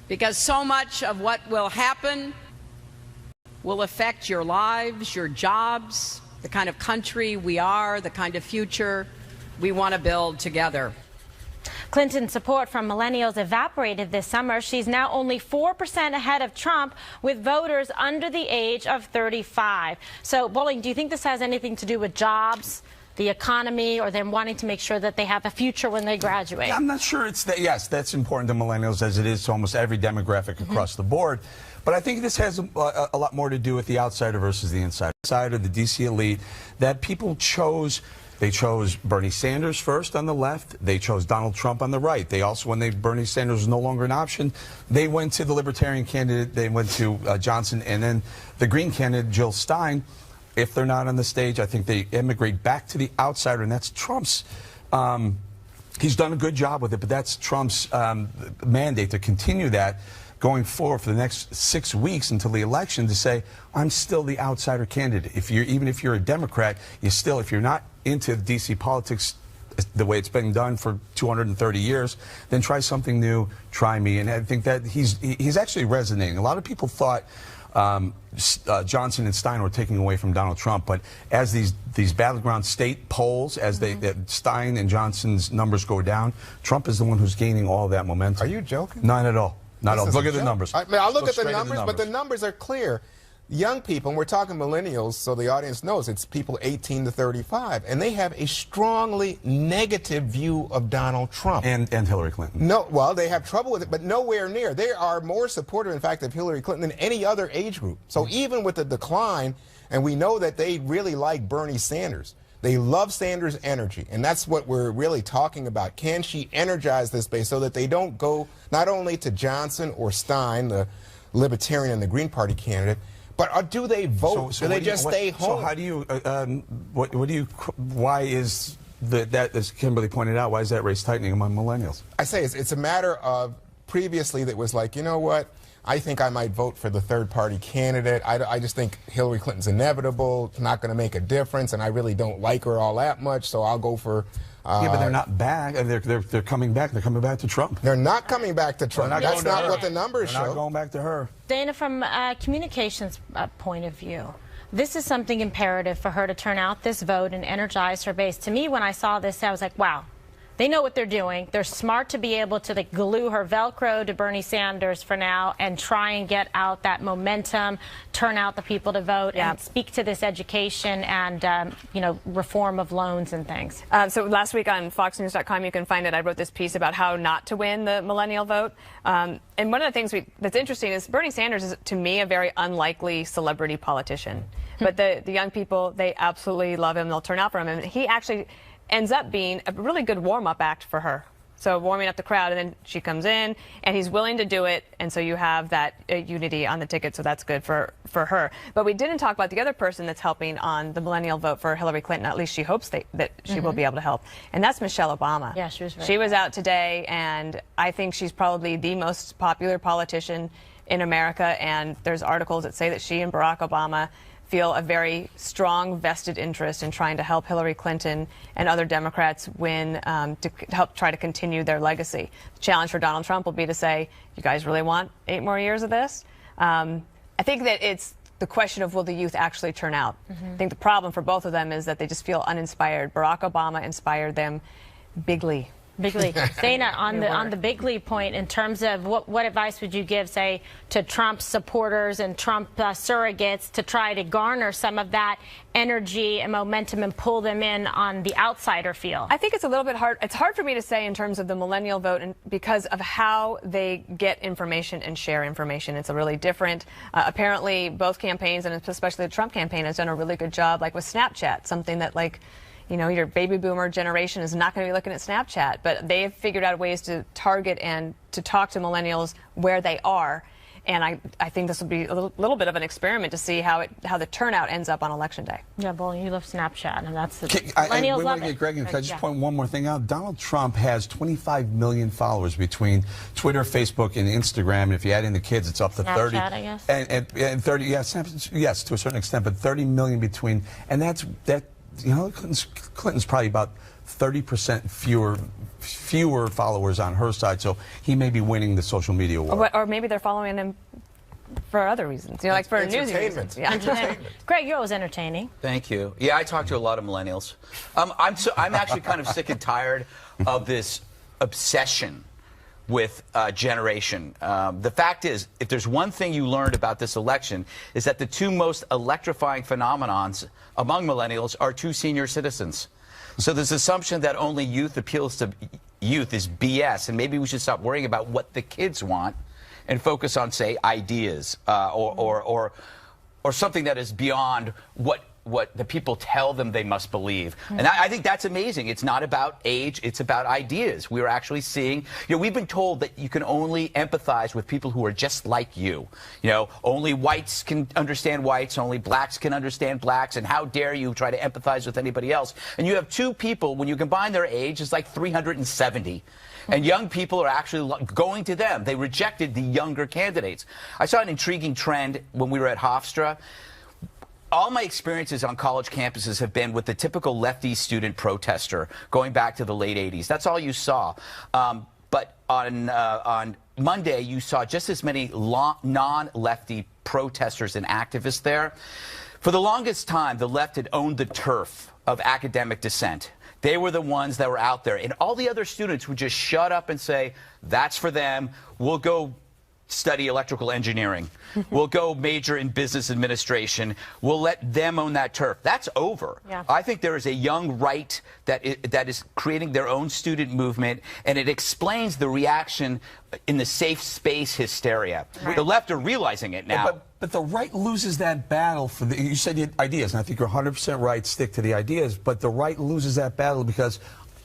because so much of what will happen will affect your lives, your jobs, the kind of country we are, the kind of future we want to build together. Clinton's support from millennials evaporated this summer. She's now only 4% ahead of Trump with voters under the age of 35. So, Bolling, do you think this has anything to do with jobs, the economy, or them wanting to make sure that they have a future when they graduate? I'm not sure it's that. Yes, that's important to millennials as it is to almost every demographic across the board. But I think this has a lot more to do with the outsider versus the insider. Outsider, the D.C. elite, that people chose. They chose Bernie Sanders first on the left. They chose Donald Trump on the right. They also, when Bernie Sanders was no longer an option, they went to the Libertarian candidate. They went to Johnson, and then the Green candidate, Jill Stein. If they're not on the stage, I think they immigrate back to the outsider, and that's Trump's. He's done a good job with it, but that's Trump's mandate to continue that going forward for the next 6 weeks until the election, to say, I'm still the outsider candidate. Even if you're a Democrat, if you're not into D.C. politics the way it's been done for 230 years, then try something new, try me. And I think that he's actually resonating. A lot of people thought Johnson and Stein were taking away from Donald Trump, but as these battleground state polls, as Stein and Johnson's numbers go down, Trump is the one who's gaining all of that momentum. Are you joking? Not at all. Not at all. Look at the numbers. I look at the numbers, but the numbers are clear. Young people, and we're talking millennials, so the audience knows it's people 18 to 35, and they have a strongly negative view of Donald Trump. And Hillary Clinton. No, well, they have trouble with it, but nowhere near. They are more supportive, in fact, of Hillary Clinton than any other age group. So even with the decline, and we know that they really like Bernie Sanders. They love Sanders' energy, and that's what we're really talking about. Can she energize this base so that they don't go not only to Johnson or Stein, the Libertarian and the Green Party candidate, but do they vote? So do they just stay home? So how do you, why is that, as Kimberly pointed out, why is that race tightening among millennials? I say it's a matter of previously that was like, you know what, I think I might vote for the third-party candidate. I just think Hillary Clinton's inevitable, not going to make a difference, and I really don't like her all that much, so I'll go for... yeah, but they're not back. They're coming back. They're coming back to Trump. They're not coming back to Trump. That's not what the numbers show. They're not going back to her. Dana, from a communications point of view, this is something imperative for her to turn out this vote and energize her base. To me, when I saw this, I was like, wow. They know what they're doing. They're smart to be able to glue her Velcro to Bernie Sanders for now and try and get out that momentum, turn out the people to vote, and speak to this education and, reform of loans and things. So last week on FoxNews.com, you can find it. I wrote this piece about how not to win the millennial vote. And one of the things that's interesting is Bernie Sanders is, to me, a very unlikely celebrity politician. But the young people, they absolutely love him. They'll turn out for him. And he actually ends up being a really good warm-up act for her. So warming up the crowd, and then she comes in, and he's willing to do it, and so you have that unity on the ticket, so that's good for her. But we didn't talk about the other person that's helping on the millennial vote for Hillary Clinton. At least she hopes that she will be able to help, and that's Michelle Obama. Yeah, she was out today, and I think she's probably the most popular politician in America, and there's articles that say that she and Barack Obama feel a very strong vested interest in trying to help Hillary Clinton and other Democrats win, to help try to continue their legacy. The challenge for Donald Trump will be to say, you guys really want 8 more years of this? I think that it's the question of will the youth actually turn out. I think the problem for both of them is that they just feel uninspired. Barack Obama inspired them bigly. Bigly. Dana, on the Bigly point, in terms of what advice would you give, say, to Trump supporters and Trump surrogates to try to garner some of that energy and momentum and pull them in on the outsider field? I think it's a little bit hard. It's hard for me to say in terms of the millennial vote, and because of how they get information and share information. It's a really different. Apparently, both campaigns, and especially the Trump campaign, has done a really good job, like with Snapchat, something that, like, your baby boomer generation is not going to be looking at Snapchat, but they've figured out ways to target and to talk to millennials where they are. And I think this will be a little bit of an experiment to see how the turnout ends up on Election Day. Yeah, well, you love Snapchat, and that's the millennials love it. Greg, can I just point one more thing out? Donald Trump has 25 million followers between Twitter, Facebook, and Instagram. And if you add in the kids, it's up to Snapchat, 30. I guess. And 30, yes, to a certain extent, but 30 million between. And Hillary Clinton's probably about 30% fewer followers on her side. So he may be winning the social media war. Or maybe they're following him for other reasons, you know, like for news reasons. Yeah. Greg, you're always entertaining. Thank you. Yeah, I talk to a lot of millennials. I'm actually kind of sick and tired of this obsession with generation. The fact is, if there's one thing you learned about this election, is that the two most electrifying phenomenons among millennials are two senior citizens. So this assumption that only youth appeals to youth is BS, and maybe we should stop worrying about what the kids want and focus on, say, ideas or something that is beyond what the people tell them they must believe. And I think that's amazing. It's not about age, it's about ideas. We're actually seeing, you know, we've been told that you can only empathize with people who are just like you. You know, only whites can understand whites, only blacks can understand blacks, and how dare you try to empathize with anybody else. And you have two people, when you combine their age, it's like 370. And young people are actually going to them. They rejected the younger candidates. I saw an intriguing trend when we were at Hofstra. All my experiences on college campuses have been with the typical lefty student protester going back to the late 80s. That's all you saw. But on Monday, you saw just as many non-lefty protesters and activists there. For the longest time, the left had owned the turf of academic dissent. They were the ones that were out there. And all the other students would just shut up and say, that's for them. We'll go study electrical engineering. We'll go major in business administration. We'll let them own that turf. That's over. Yeah. I think there is a young right that is creating their own student movement, and it explains the reaction in the safe space hysteria. Right. The left are realizing it now. But the right loses that battle for you said the ideas, and I think you're 100% right, stick to the ideas, but the right loses that battle because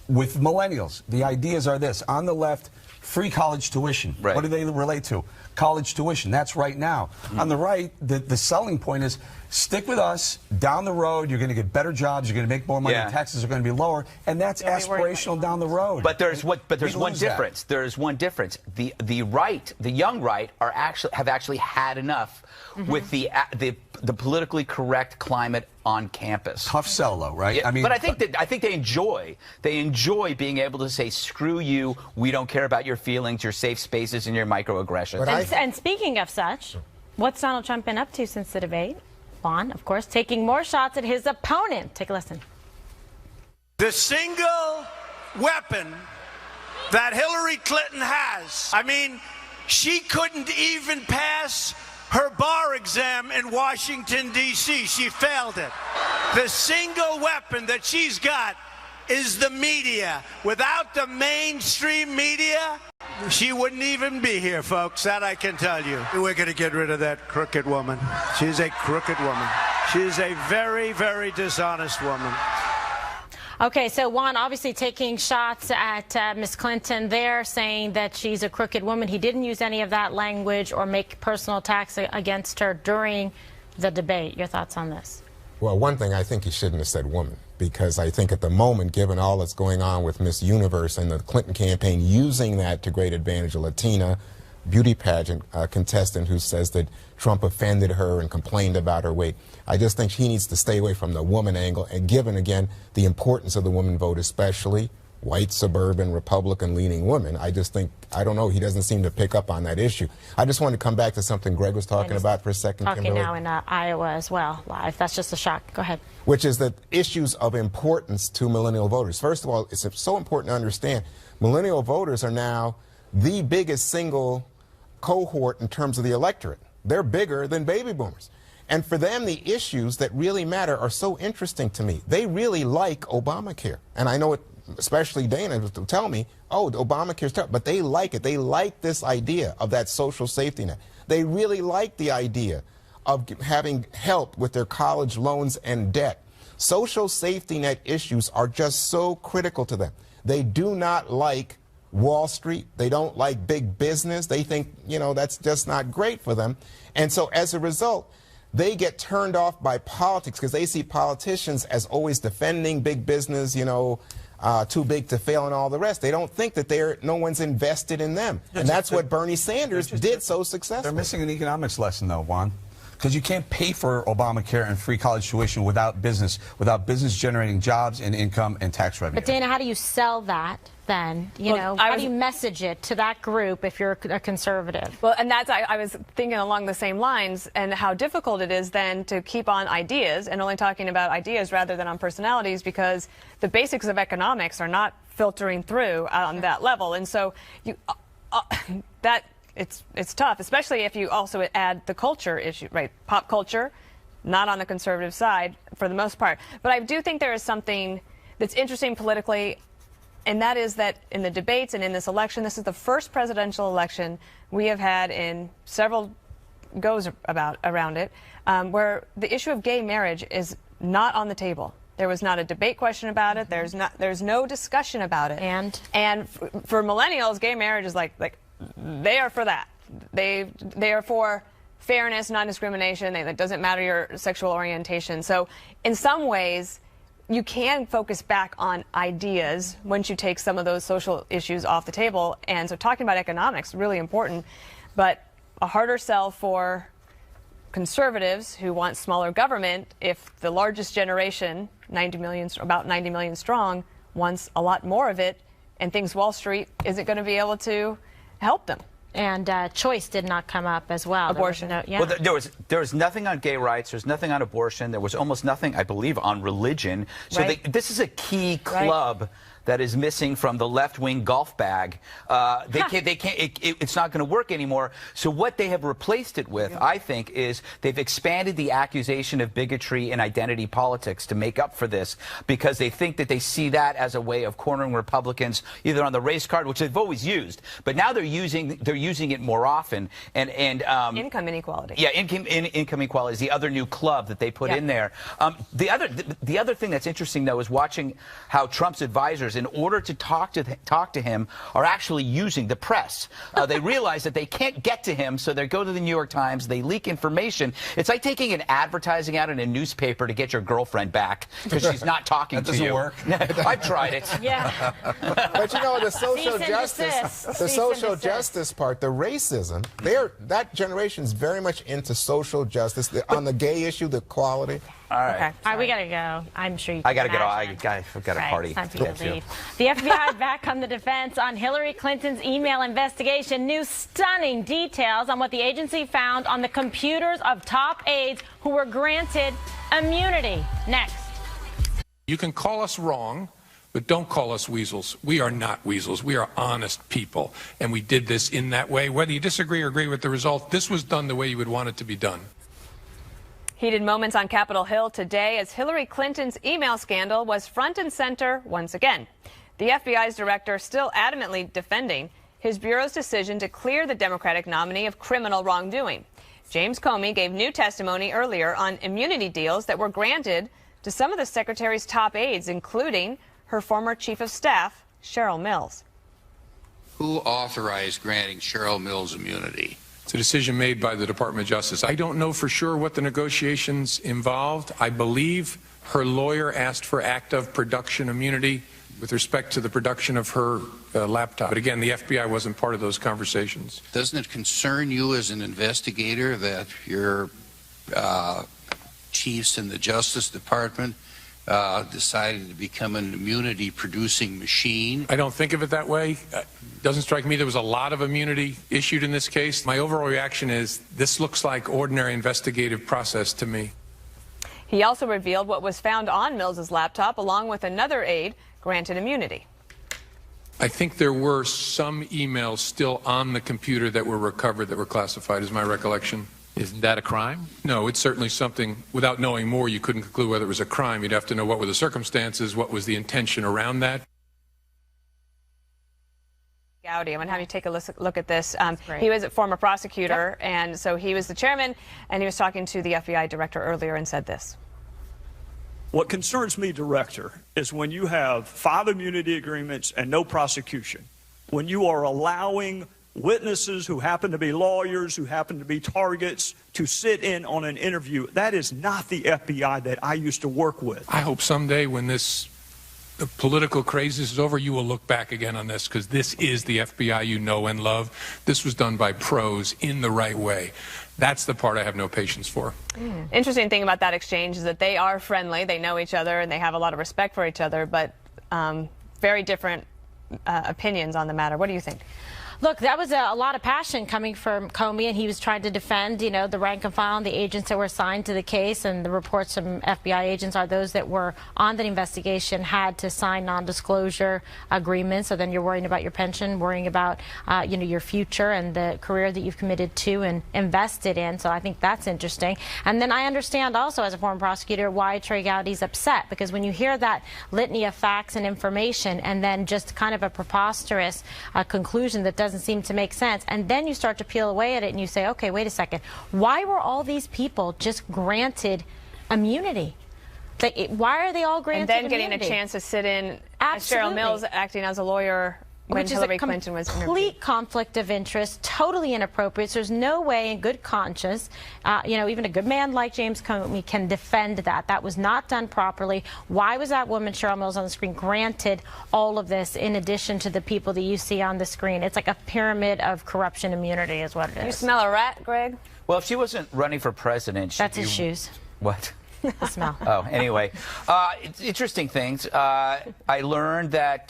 with millennials, the ideas are this. On the left, free college tuition. Right. What do they relate to? College tuition. That's right now. On the right, the selling point is stick with us. Down the road, you're going to get better jobs. You're going to make more money. Taxes are going to be lower, and that's aspirational down the road. But there's one difference. There is one difference. The right, the young right, have actually had enough with the politically correct climate on campus. Tough sell, though, right? Yeah, I mean, but I think they enjoy being able to say, "Screw you. We don't care about your feelings, your safe spaces, and your microaggressions." And speaking of such, what's Donald Trump been up to since the debate? Juan, of course, taking more shots at his opponent. Take a listen. The single weapon that Hillary Clinton has. I mean, she couldn't even pass her bar exam in Washington, D.C. She failed it. The single weapon that she's got is the media. Without the mainstream media, she wouldn't even be here, folks. That I can tell you. We're going to get rid of that crooked woman. She's a crooked woman. She's a very, very dishonest woman. Okay, so Juan obviously taking shots at Ms. Clinton there, saying that she's a crooked woman. He didn't use any of that language or make personal attacks against her during the debate. Your thoughts on this? Well, one thing, I think he shouldn't have said woman, because I think at the moment, given all that's going on with Miss Universe and the Clinton campaign using that to great advantage, a Latina beauty pageant contestant who says that Trump offended her and complained about her weight. I just think he needs to stay away from the woman angle, and given, again, the importance of the woman vote, especially white, suburban, Republican-leaning women, I just think, I don't know, he doesn't seem to pick up on that issue. I just want to come back to something Greg was talking about for a second, Talking Kimberly. now in Iowa as well, live. That's just a shock. Go ahead. Which is the issues of importance to millennial voters. First of all, it's so important to understand, millennial voters are now the biggest single cohort in terms of the electorate. They're bigger than baby boomers. And for them, the issues that really matter are so interesting to me. They really like Obamacare. And I know it, especially Dana, will tell me, oh, Obamacare's tough. But they like it. They like this idea of that social safety net. They really like the idea of having help with their college loans and debt. Social safety net issues are just so critical to them. They do not like Wall Street. They don't like big business. They think, you know, that's just not great for them. And so as a result, they get turned off by politics because they see politicians as always defending big business, you know, too big to fail and all the rest. They don't think that no one's invested in them. And that's what Bernie Sanders did so successfully. They're missing an economics lesson, though, Juan. because you can't pay for Obamacare and free college tuition without business generating jobs and income and tax revenue. But Dana, how do you sell that then? How do you message it to that group if you're a conservative? Well, and I was thinking along the same lines, and how difficult it is then to keep on ideas and only talking about ideas rather than on personalities, because the basics of economics are not filtering through on that level. And so it's tough, especially if you also add the culture issue, right? Pop culture, not on the conservative side for the most part. But I do think there is something that's interesting politically, and that is that in the debates and in this election, this is the first presidential election we have had in several goes around it, where the issue of gay marriage is not on the table. There was not a debate question about it. There's no discussion about it. And for millennials, gay marriage is like they are for that. They are for fairness, non-discrimination. It doesn't matter your sexual orientation. So in some ways, you can focus back on ideas once you take some of those social issues off the table. And so talking about economics is really important, but a harder sell for conservatives who want smaller government if the largest generation, about 90 million strong, wants a lot more of it and thinks Wall Street isn't going to be able to help them. And choice did not come up as well. Abortion. Well, there was nothing on gay rights. There's nothing on abortion. There was almost nothing, I believe, on religion. So this is a key club that is missing from the left-wing golf bag. It's not going to work anymore. So what they have replaced it with, I think, is they've expanded the accusation of bigotry and identity politics to make up for this, because they think that they see that as a way of cornering Republicans, either on the race card, which they've always used, but now they're using it more often. And income inequality. Yeah, income inequality is the other new club that they put in there. The other thing that's interesting, though, is watching how Trump's advisors, in order to talk to him, are actually using the press. They realize that they can't get to him, so they go to the New York Times, they leak information. It's like taking an advertising out in a newspaper to get your girlfriend back because she's not talking to you. That doesn't work. I've tried it. Yeah. But the social justice part, the racism, that generation's very much into social justice. On the gay issue, the equality. All right. Okay. All right, we got to go. I'm sure you can I got to get. imagine. I've got a party. It's time for you to leave. The FBI back on the defense on Hillary Clinton's email investigation. New stunning details on what the agency found on the computers of top aides who were granted immunity. Next. You can call us wrong, but don't call us weasels. We are not weasels. We are honest people. And we did this in that way. Whether you disagree or agree with the result, this was done the way you would want it to be done. Heated moments on Capitol Hill today as Hillary Clinton's email scandal was front and center once again. The FBI's director still adamantly defending his bureau's decision to clear the Democratic nominee of criminal wrongdoing. James Comey gave new testimony earlier on immunity deals that were granted to some of the secretary's top aides, including her former chief of staff, Cheryl Mills. Who authorized granting Cheryl Mills immunity? It's a decision made by the Department of Justice. I don't know for sure what the negotiations involved. I believe her lawyer asked for act of production immunity with respect to the production of her laptop. But again, the FBI wasn't part of those conversations. Doesn't it concern you as an investigator that your chiefs in the Justice Department decided to become an immunity-producing machine? I don't think of it that way. Doesn't strike me there was a lot of immunity issued in this case. My overall reaction is this looks like ordinary investigative process to me. He also revealed what was found on Mills's laptop, along with another aide granted immunity. I think there were some emails still on the computer that were recovered that were classified, is my recollection. Isn't that a crime? No, it's certainly something, without knowing more, you couldn't conclude whether it was a crime. You'd have to know what were the circumstances, what was the intention around that. Gowdy, I'm going to have you take a look at this. He was a former prosecutor, and so he was the chairman, and he was talking to the FBI director earlier and said this. What concerns me, Director, is when you have 5 immunity agreements and no prosecution, when you are allowing witnesses who happen to be lawyers, who happen to be targets, to sit in on an interview. That is not the FBI that I used to work with. I hope someday when this political craziness is over, you will look back again on this, because this is the FBI you know and love. This was done by pros in the right way. That's the part I have no patience for. Interesting thing about that exchange is that they are friendly, they know each other, and they have a lot of respect for each other, but very different opinions on the matter. What do you think? Look, that was a lot of passion coming from Comey, and he was trying to defend, you know, the rank and file and the agents that were assigned to the case. And the reports from FBI agents are those that were on the investigation had to sign non-disclosure agreements. So then you're worrying about your pension, worrying about, you know, your future and the career that you've committed to and invested in. So I think that's interesting. And then I understand also, as a former prosecutor, why Trey Gowdy's upset, because when you hear that litany of facts and information and then just kind of a preposterous conclusion that doesn't seem to make sense, and then you start to peel away at it and you say, okay, wait a second, why were all these people just granted immunity? Like, why are they all granted immunity? And then getting a chance to sit in as Absolutely. Cheryl Mills acting as a lawyer when Hillary Clinton was interviewed. Complete conflict of interest, totally inappropriate. So there's no way in good conscience, you know, even a good man like James Comey can defend that. That was not done properly. Why was that woman, Cheryl Mills, on the screen granted all of this in addition to the people that you see on the screen? It's like a pyramid of corruption immunity is what it is. You smell a rat, Greg? Well, if she wasn't running for president, That's his shoes. What? The smell. Oh, anyway, it's interesting things. I learned that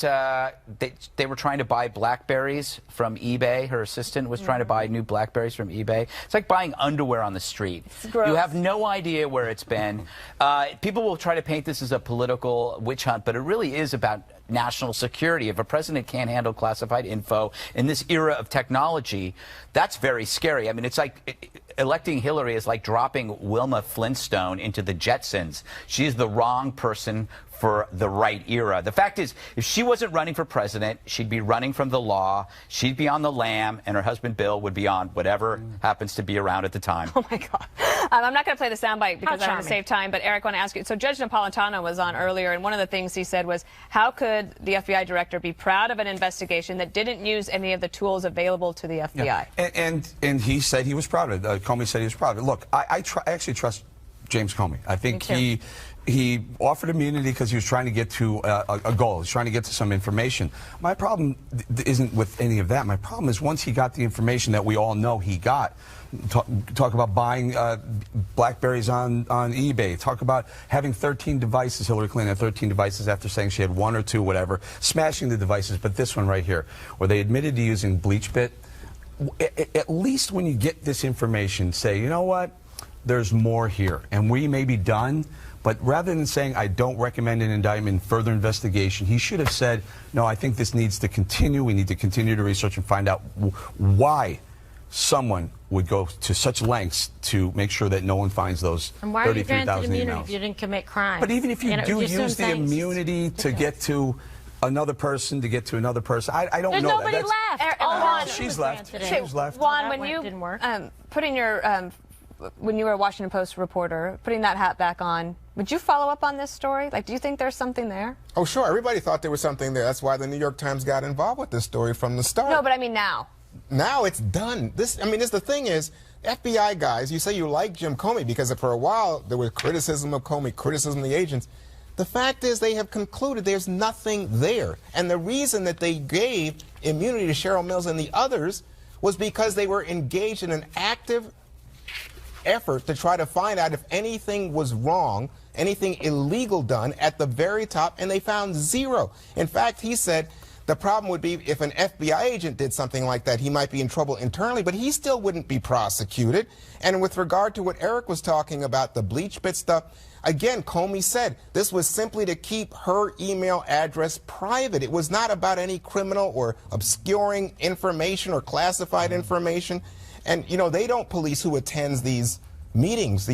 they were trying to buy BlackBerries from eBay. Her assistant was trying to buy new BlackBerries from eBay. It's like buying underwear on the street. You have no idea where it's been. People will try to paint this as a political witch hunt, but it really is about national security. If a president can't handle classified info in this era of technology, that's very scary. I mean, it's like electing Hillary is like dropping Wilma Flintstone into the Jetsons. She's the wrong person for the right era. The fact is, if she wasn't running for president, she'd be running from the law, she'd be on the lam, and her husband Bill would be on whatever happens to be around at the time. Oh, my God. I'm not going to play the soundbite because I want to save time, but Eric, I want to ask you. So Judge Napolitano was on earlier, and one of the things he said was, how could the FBI director be proud of an investigation that didn't use any of the tools available to the FBI? Yeah. And he said he was proud of it. Comey said he was proud of it. Look, I actually trust James Comey. I think he offered immunity because he was trying to get to a goal. He's trying to get to some information. My problem isn't with any of that. My problem is once he got the information that we all know he got, talk about buying BlackBerries on eBay, talk about having 13 devices, Hillary Clinton had 13 devices after saying she had 1 or 2, whatever, smashing the devices, but this one right here, where they admitted to using BleachBit. At least when you get this information, say, you know what, there's more here, and we may be done. But rather than saying, I don't recommend an indictment, further investigation, he should have said, no, I think this needs to continue. We need to continue to research and find out why someone would go to such lengths to make sure that no one finds those 33,000 emails. And why are you granted immunity if you didn't commit crime? But even if you do use the immunity to get to another person, to get to another person, I don't There's know nobody that. left. Oh, she's left. She's left. Juan, when you didn't work. putting your when you were a Washington Post reporter, putting that hat back on, would you follow up on this story? Like, do you think there's something there? Oh, sure. Everybody thought there was something there. That's why the New York Times got involved with this story from the start. No, but I mean now. Now it's done. The thing is, FBI guys, you say you like Jim Comey because for a while there was criticism of Comey, criticism of the agents. The fact is they have concluded there's nothing there. And the reason that they gave immunity to Cheryl Mills and the others was because they were engaged in an active effort to try to find out if anything was wrong, anything illegal done at the very top, and they found zero. In fact, he said the problem would be if an FBI agent did something like that, he might be in trouble internally, but he still wouldn't be prosecuted. And with regard to what Eric was talking about, the BleachBit stuff, again, Comey said this was simply to keep her email address private. It was not about any criminal or obscuring information or classified information. And, you know, they don't police who attends these meetings,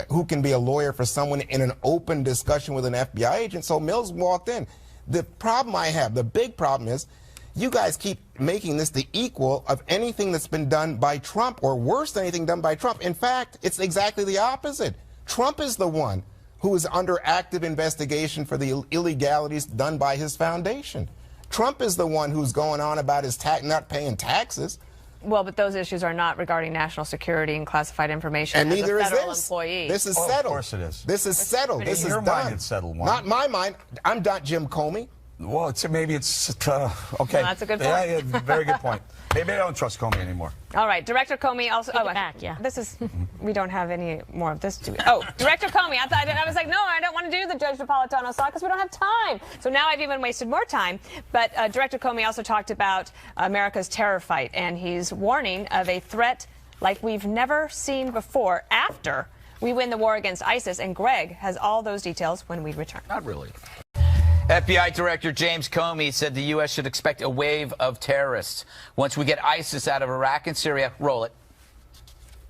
who can be a lawyer for someone in an open discussion with an FBI agent. So Mills walked in. The problem I have, the big problem is, you guys keep making this the equal of anything that's been done by Trump, or worse than anything done by Trump. In fact, it's exactly the opposite. Trump is the one who is under active investigation for the illegalities done by his foundation. Trump is the one who's going on about his not paying taxes. Well, but those issues are not regarding national security and classified information. And neither as a federal is this. employee. This is settled. Of course it is. This is settled. This is your done. mind, it's settled. Juan. Not my mind. I'm not Jim Comey. Well, maybe it's okay. Well, that's a good point. Yeah, very good point. Maybe I don't trust Comey anymore. All right, Director Comey also. Take it back, yeah. This is. We don't have any more of this. Oh, Director Comey. I was like, no, I don't want to do the Judge Napolitano saga because we don't have time. So now I've even wasted more time. But Director Comey also talked about America's terror fight, and he's warning of a threat like we've never seen before after we win the war against ISIS. And Greg has all those details when we return. Not really. FBI Director James Comey said the U.S. should expect a wave of terrorists once we get ISIS out of Iraq and Syria. Roll it.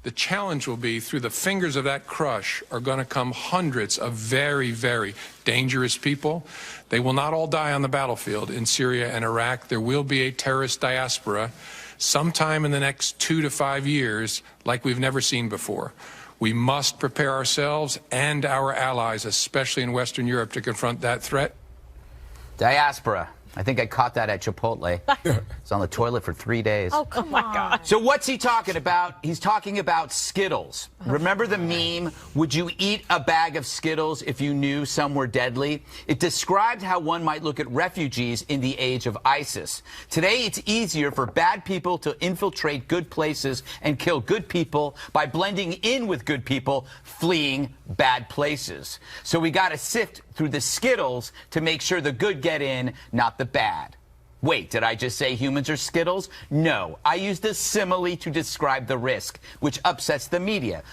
The challenge will be, through the fingers of that crush are going to come hundreds of very, very dangerous people. They will not all die on the battlefield in Syria and Iraq. There will be a terrorist diaspora sometime in the next 2 to 5 years like we've never seen before. We must prepare ourselves and our allies, especially in Western Europe, to confront that threat. Diaspora. I think I caught that at Chipotle. It's on the toilet for 3 days. Oh, come on. God. So what's he talking about? He's talking about Skittles. Remember the meme, would you eat a bag of Skittles if you knew some were deadly? It described how one might look at refugees in the age of ISIS. Today, it's easier for bad people to infiltrate good places and kill good people by blending in with good people fleeing bad places. So we got to sift through the Skittles to make sure the good get in, not the bad. Wait, did I just say humans are Skittles? No, I used a simile to describe the risk, which upsets the media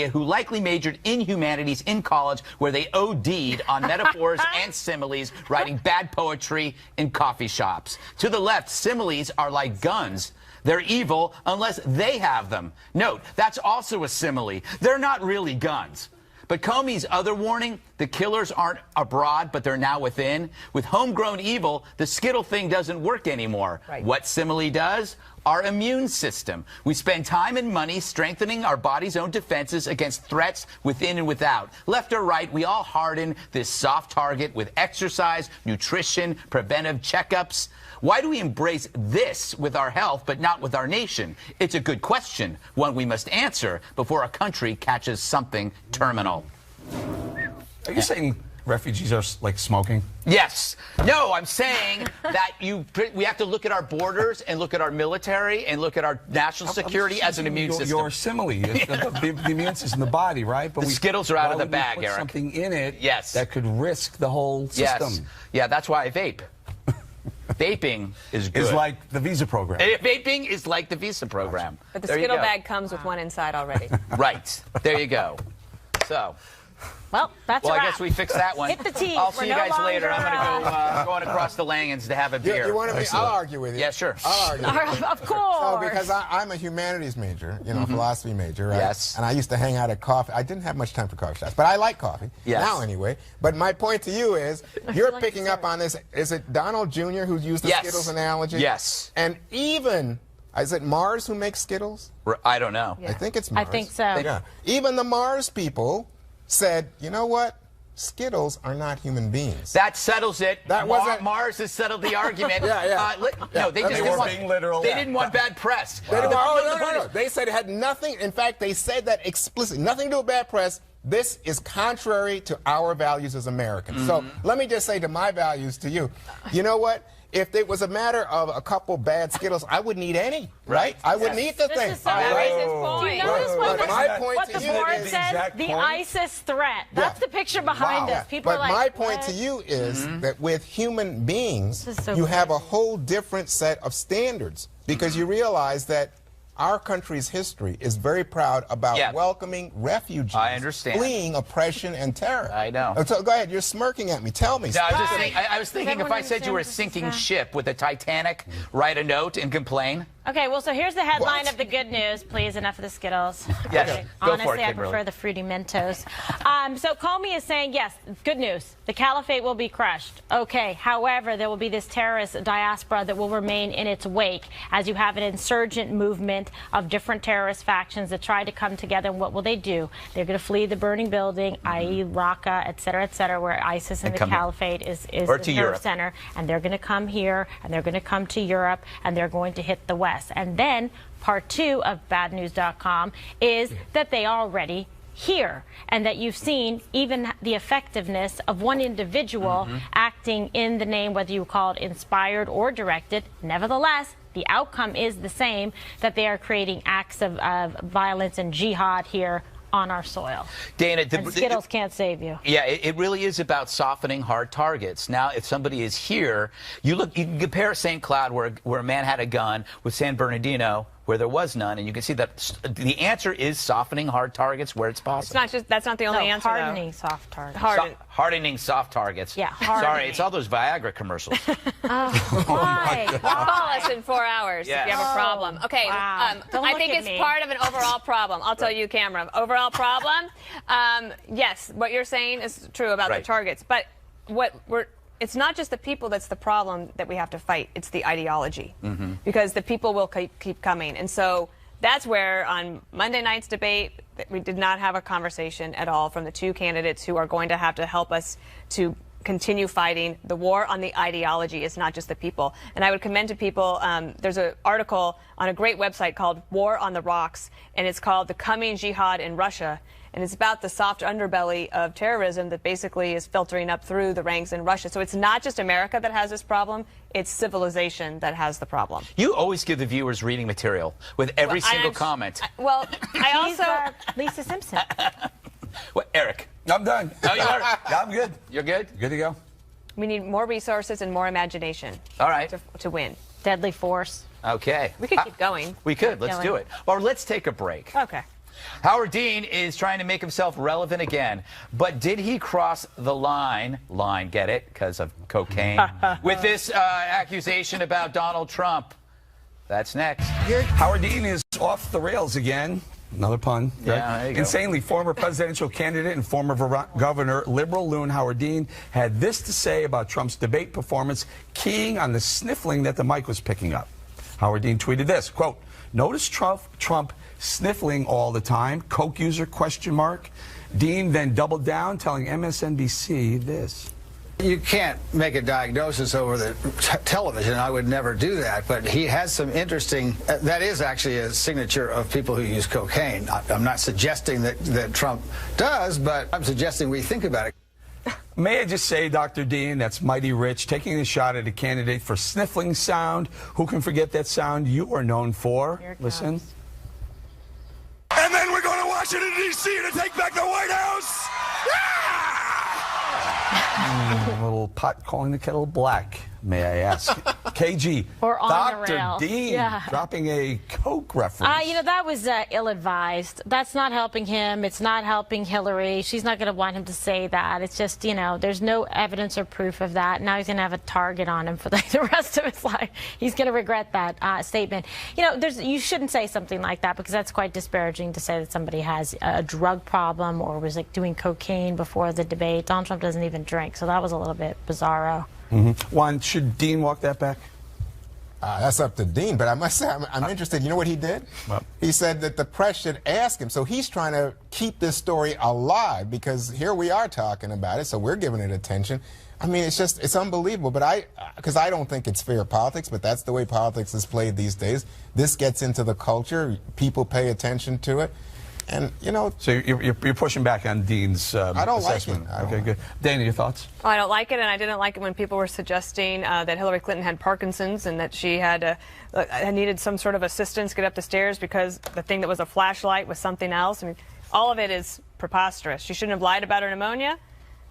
who likely majored in humanities in college where they OD'd on metaphors and similes, writing bad poetry in coffee shops. To the left, similes are like guns. They're evil unless they have them. Note, that's also a simile. They're not really guns. But Comey's other warning, the killers aren't abroad, but they're now within. With homegrown evil, the Skittle thing doesn't work anymore. Right. What simile does? Our immune system. We spend time and money strengthening our body's own defenses against threats within and without. Left or right, we all harden this soft target with exercise, nutrition, preventive checkups. Why do we embrace this with our health but not with our nation? It's a good question, one we must answer before a country catches something terminal. Are you saying refugees are like smoking? Yes. No, I'm saying that we have to look at our borders and look at our military and look at our national security as an immune system. Your simile, the immune system, the body, right? But the Skittles are out of the bag, put Eric. Something in it yes. that could risk the whole system. Yes. Yeah, that's why I vape. Vaping is good. Is like the visa program. Vaping is like the visa program. But the Skittle bag comes with one inside already. Right. There you go. So. Well, that's Well, a wrap. I guess we fixed that one. Hit the tee. I'll see you guys later. I'm longer, going to go going across the Langens to have a beer. You want to I'll argue with you. Yeah, sure. I'll argue with you. Of course. No, because I'm a humanities major, philosophy major, right? Yes. And I used to hang out at coffee. I didn't have much time for coffee shops, but I like coffee. Yes. Now, anyway. But my point to you is, you're picking up on this. Is it Donald Jr. who used the Yes. Skittles analogy? Yes. And even, is it Mars who makes Skittles? I don't know. I think it's Mars. I think so. Yeah. Even the Mars people said, you know what? Skittles are not human beings. That settles it. That wasn't- Mars has settled the argument. Yeah. No, they just didn't want, being literal. They didn't want bad press. They didn't want- no. They said it had nothing. In fact, they said that explicitly. Nothing to do with bad press. This is contrary to our values as Americans. So let me just say to my values to you, you know what? If it was a matter of a couple bad Skittles, I wouldn't eat any, right? I wouldn't eat the thing. Is so That right. raises Do point. you notice But my point what to the you board is- says? exact The point. ISIS threat. That's the picture behind Wow. this. People But are like, my point what? to you is that with human beings, This is so you have a crazy. whole different set of standards because you realize that our country's history is very proud about welcoming refugees I understand. fleeing oppression and terror. I know. So go ahead, you're smirking at me. Tell me. No, I was thinking if everyone I said you were a understand sinking this is ship with the Titanic, write a note and complain. Okay, well, so here's the headline What? of the good news. Please, enough of the Skittles. Yes, Okay. go for Honestly, it, I Kimberly. prefer the Fruity Mentos. So Comey is saying, yes, good news. The caliphate will be crushed. Okay, however, there will be this terrorist diaspora that will remain in its wake as you have an insurgent movement of different terrorist factions that try to come together. And what will they do? They're going to flee the burning building, i.e. Raqqa, et cetera, where ISIS and the come here. caliphate is Or the to nerve Europe. center. And they're going to come here, and they're going to come to Europe, and they're going to hit the West. And then part two of badnews.com is that they already here, and that you've seen even the effectiveness of one individual acting in the name, whether you call it inspired or directed. Nevertheless, the outcome is the same, that they are creating acts of violence and jihad here on our soil. Dana, and Skittles can't save you. Yeah, it really is about softening hard targets. Now, if somebody is here, you can compare St. Cloud, where a man had a gun, with San Bernardino, where there was none, and you can see that the answer is softening hard targets where it's possible. It's not just, that's not the only answer, hardening soft targets. Hardening soft targets. Yeah, hardening. Sorry, it's all those Viagra commercials. Why? Call us in 4 hours if you have a problem. Okay, Don't I look think at it's me. part of an overall problem. I'll tell you, Cameron. Overall problem, yes, what you're saying is true about the targets. But it's not just the people that's the problem that we have to fight. It's the ideology. Because the people will keep coming. And so that's where on Monday night's debate, we did not have a conversation at all from the two candidates who are going to have to help us to continue fighting. The war on the ideology is not just the people. And I would commend to people, there's an article on a great website called War on the Rocks, and it's called The Coming Jihad in Russia. And it's about the soft underbelly of terrorism that basically is filtering up through the ranks in Russia. So it's not just America that has this problem, it's civilization that has the problem. You always give the viewers reading material with every single comment. I also... Lisa Simpson. What, Eric? I'm done. No, you are. Yeah, I'm good. You're good? Good to go. We need more resources and more imagination. All right. To win. Deadly force. Okay. We could keep going. We could. Let's do it. Or let's take a break. Okay. Howard Dean is trying to make himself relevant again. But did he cross the line, get it, because of cocaine, with this accusation about Donald Trump? That's next. Howard Dean is off the rails again. Another pun. Yeah, there you go. Insanely, former presidential candidate and former governor, liberal loon Howard Dean, had this to say about Trump's debate performance, keying on the sniffling that the mic was picking up. Howard Dean tweeted this, quote, "Notice Trump sniffling all the time, coke user, question mark." Dean then doubled down, telling MSNBC this. You can't make a diagnosis over the television. I would never do that. But he has some interesting, that is actually a signature of people who use cocaine. I'm not suggesting that Trump does, but I'm suggesting we think about it. May I just say, Dr. Dean, that's mighty rich, taking a shot at a candidate for sniffling sound. Who can forget that sound you are known for? Listen. And then we're going to Washington, D.C. to take back the White House. A little pot calling the kettle black, may I ask. KG, Or on the Dr. rail. Dean Yeah. dropping a coke reference. You know, that was ill-advised. That's not helping him. It's not helping Hillary. She's not going to want him to say that. It's just, you know, there's no evidence or proof of that. Now he's going to have a target on him for the rest of his life. He's going to regret that statement. You know, you shouldn't say something like that because that's quite disparaging to say that somebody has a drug problem or was like doing cocaine before the debate. Donald Trump doesn't even drink, so that was a little bit bizarro. Juan, should Dean walk that back? That's up to Dean, but I must say I'm interested. You know what he did? What? He said that the press should ask him. So he's trying to keep this story alive because here we are talking about it, so we're giving it attention. I mean, it's unbelievable. But because I don't think it's fair politics, but that's the way politics is played these days. This gets into the culture. People pay attention to it. And, you know... So you're pushing back on Dean's I don't assessment. like it. Okay, good. Dana, your thoughts? Well, I don't like it, and I didn't like it when people were suggesting that Hillary Clinton had Parkinson's and that she had needed some sort of assistance to get up the stairs because the thing that was a flashlight was something else. I mean, all of it is preposterous. She shouldn't have lied about her pneumonia,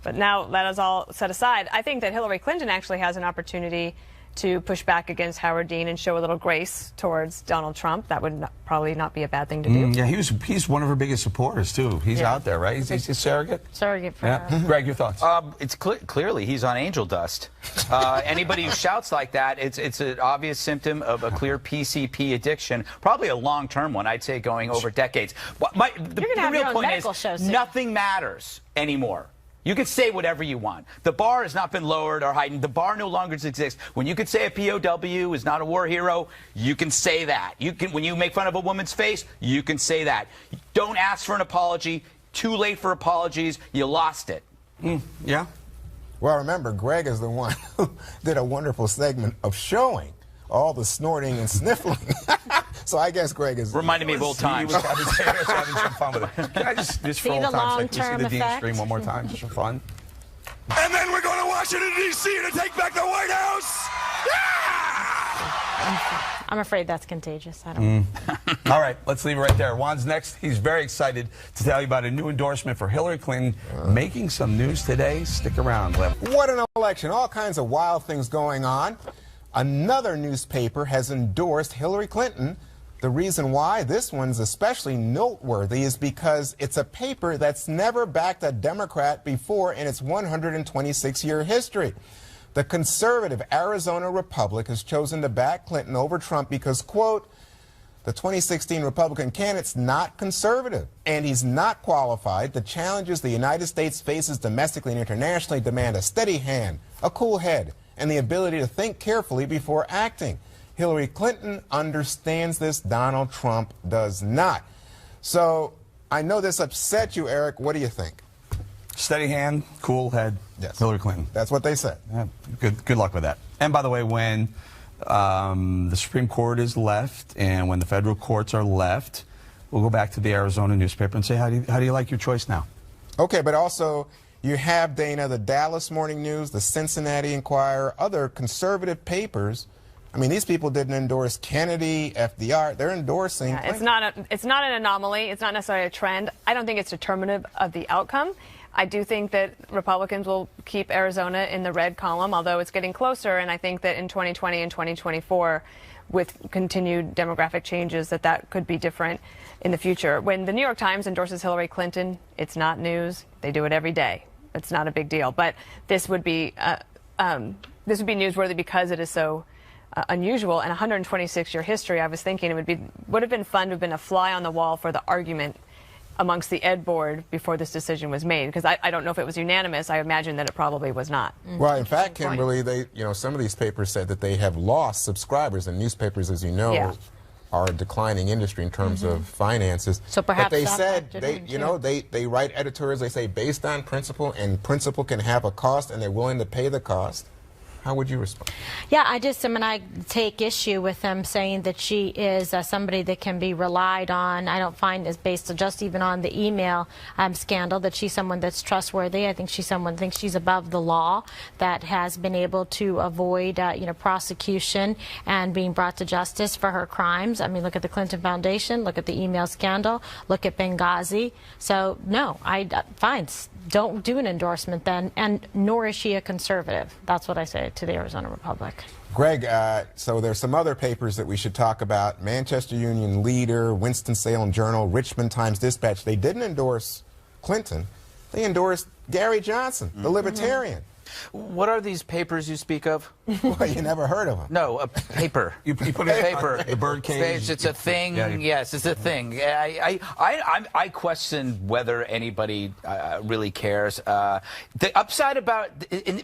but now that is all set aside. I think that Hillary Clinton actually has an opportunity to push back against Howard Dean and show a little grace towards Donald Trump. That would probably not be a bad thing to do. Yeah, he's one of her biggest supporters, too. He's out there, right? He's a surrogate? Surrogate for her. Greg, your thoughts? It's clearly he's on angel dust. Anybody who shouts like that, it's an obvious symptom of a clear PCP addiction, probably a long-term one, I'd say, going over decades. The real point is nothing matters anymore. You can say whatever you want. The bar has not been lowered or heightened. The bar no longer exists. When you could say a POW is not a war hero, you can say that. When you make fun of a woman's face, you can say that. Don't ask for an apology. Too late for apologies. You lost it. Yeah? Well, remember, Greg is the one who did a wonderful segment of showing all the snorting and sniffling. So I guess Greg is reminding me of old times. He was having some fun with it. Can I just for old times, see the Dean stream one more time, just for fun? And then we're going to Washington, D.C. to take back the White House. Yeah! I'm afraid that's contagious. I don't All right, let's leave it right there. Juan's next. He's very excited to tell you about a new endorsement for Hillary Clinton, making some news today. Stick around, Glenn. What an election. All kinds of wild things going on. Another newspaper has endorsed Hillary Clinton. The reason why this one's especially noteworthy is because it's a paper that's never backed a Democrat before in its 126-year history. The conservative Arizona Republic has chosen to back Clinton over Trump because, quote, the 2016 Republican candidate's not conservative, and he's not qualified. The challenges the United States faces domestically and internationally demand a steady hand, a cool head, and the ability to think carefully before acting. Hillary Clinton understands this. Donald Trump does not. So I know this upset you, Eric. What do you think? Steady hand, cool head. Yes. Hillary Clinton. That's what they said. Yeah, good luck with that. And by the way, when the Supreme Court is left and when the federal courts are left, we'll go back to the Arizona newspaper and say, how do you like your choice now? Okay, but also you have, Dana, the Dallas Morning News, the Cincinnati Enquirer, other conservative papers. I mean, these people didn't endorse Kennedy, FDR. They're endorsing Clinton. It's not an anomaly. It's not necessarily a trend. I don't think it's determinative of the outcome. I do think that Republicans will keep Arizona in the red column, although it's getting closer. And I think that in 2020 and 2024, with continued demographic changes, that could be different in the future. When the New York Times endorses Hillary Clinton, it's not news. They do it every day. It's not a big deal. But this would be newsworthy because it is so unusual. And 126-year history, I was thinking it would have been fun to have been a fly on the wall for the argument amongst the Ed board before this decision was made, because I don't know if it was unanimous. I imagine that it probably was not. Well, in fact, Kimberly, some of these papers said that they have lost subscribers, and newspapers, as you know, are a declining industry in terms of finances. So perhaps but they said they write editorials. They say based on principle, and principle can have a cost, and they're willing to pay the cost. How would you respond? Yeah, I take issue with them saying that she is somebody that can be relied on. I don't find this based just even on the email scandal that she's someone that's trustworthy. I think she's someone thinks she's above the law, that has been able to avoid prosecution and being brought to justice for her crimes. I mean, look at the Clinton Foundation, look at the email scandal, look at Benghazi. So no, fine. Don't do an endorsement then, and nor is she a conservative. That's what I say to the Arizona Republic. Greg, so there's some other papers that we should talk about. Manchester Union Leader, Winston-Salem Journal, Richmond Times-Dispatch. They didn't endorse Clinton. They endorsed Gary Johnson, the libertarian. What are these papers you speak of? Well, you never heard of them. No, a paper. You put it paper. The birdcage. It's a thing. Yes, it's a thing. I question whether anybody really cares. The upside about,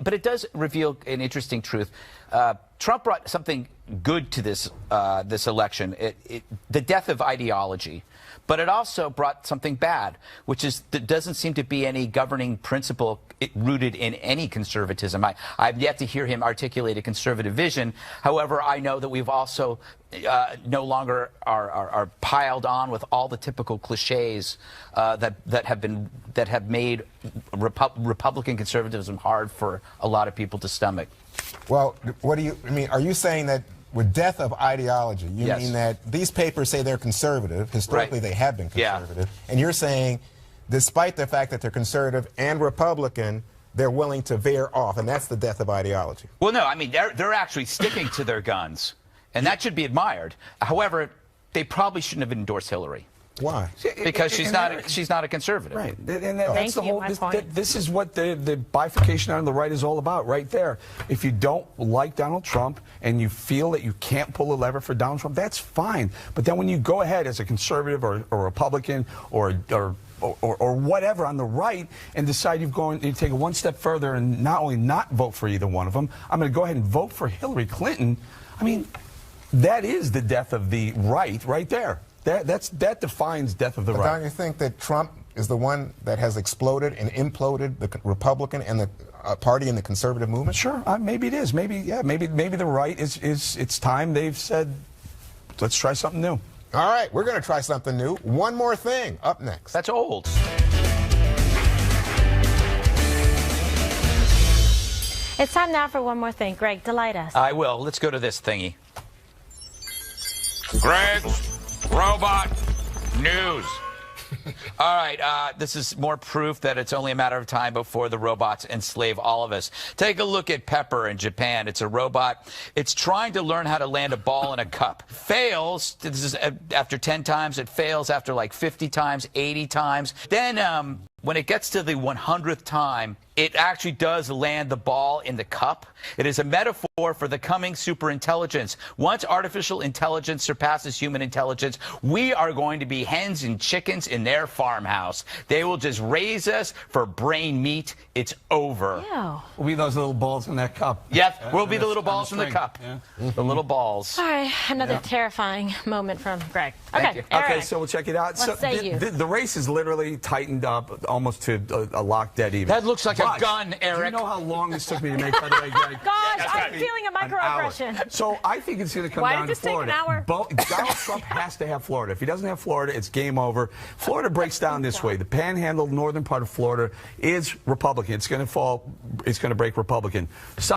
but it does reveal an interesting truth. Trump brought something good to this election. The death of ideology. But it also brought something bad, which is there doesn't seem to be any governing principle rooted in any conservatism. I've yet to hear him articulate a conservative vision. However, I know that we've also no longer are piled on with all the typical cliches that have made Republican conservatism hard for a lot of people to stomach. Well, what do you mean? Are you saying that with death of ideology, you mean that these papers say they're conservative, historically they have been conservative, and you're saying despite the fact that they're conservative and Republican, they're willing to veer off, and that's the death of ideology? Well, no, I mean, they're actually sticking to their guns, and that should be admired. However, they probably shouldn't have endorsed Hillary. Why? Because she's not a conservative. Right. And that's the whole. This is what the bifurcation on the right is all about, right there. If you don't like Donald Trump and you feel that you can't pull a lever for Donald Trump, that's fine. But then when you go ahead as a conservative or Republican or whatever on the right and decide you take it one step further and not only not vote for either one of them, I'm going to go ahead and vote for Hillary Clinton. I mean, that is the death of the right there. That defines death of the right. Don't you think that Trump is the one that has exploded and imploded the Republican and the party in the conservative movement? Sure, maybe it is. Maybe the right is it's time. They've said, let's try something new. All right, we're going to try something new. One more thing up next. That's old. It's time now for one more thing. Greg, delight us. I will. Let's go to this thingy. Greg's Robot News. All right, this is more proof that it's only a matter of time before the robots enslave all of us. Take a look at Pepper in Japan. It's a robot. It's trying to learn how to land a ball in a cup. Fails. This is after 10 times. It fails after like 50 times, 80 times. Then when it gets to the 100th time, it actually does land the ball in the cup. It is a metaphor for the coming superintelligence. Once artificial intelligence surpasses human intelligence, we are going to be hens and chickens in their farmhouse. They will just raise us for brain meat. It's over. Ew. We'll be those little balls in that cup. Yep, we'll be the little balls in the cup. Yeah. The little balls. All right, another terrifying moment from Greg. Thank you. Eric. Okay, so we'll check it out. What say you? The race is literally tightened up almost to a lock dead even. That looks like a gun, Eric. Do you know how long this took me to make, by the way, Greg? Gosh, I'm feeling a microaggression. So I think it's going to come Why down did to this take an Florida. hour? Donald Trump has to have Florida. If he doesn't have Florida, it's game over. Florida breaks down this way. The panhandle, northern part of Florida, is Republican. It's going to break Republican.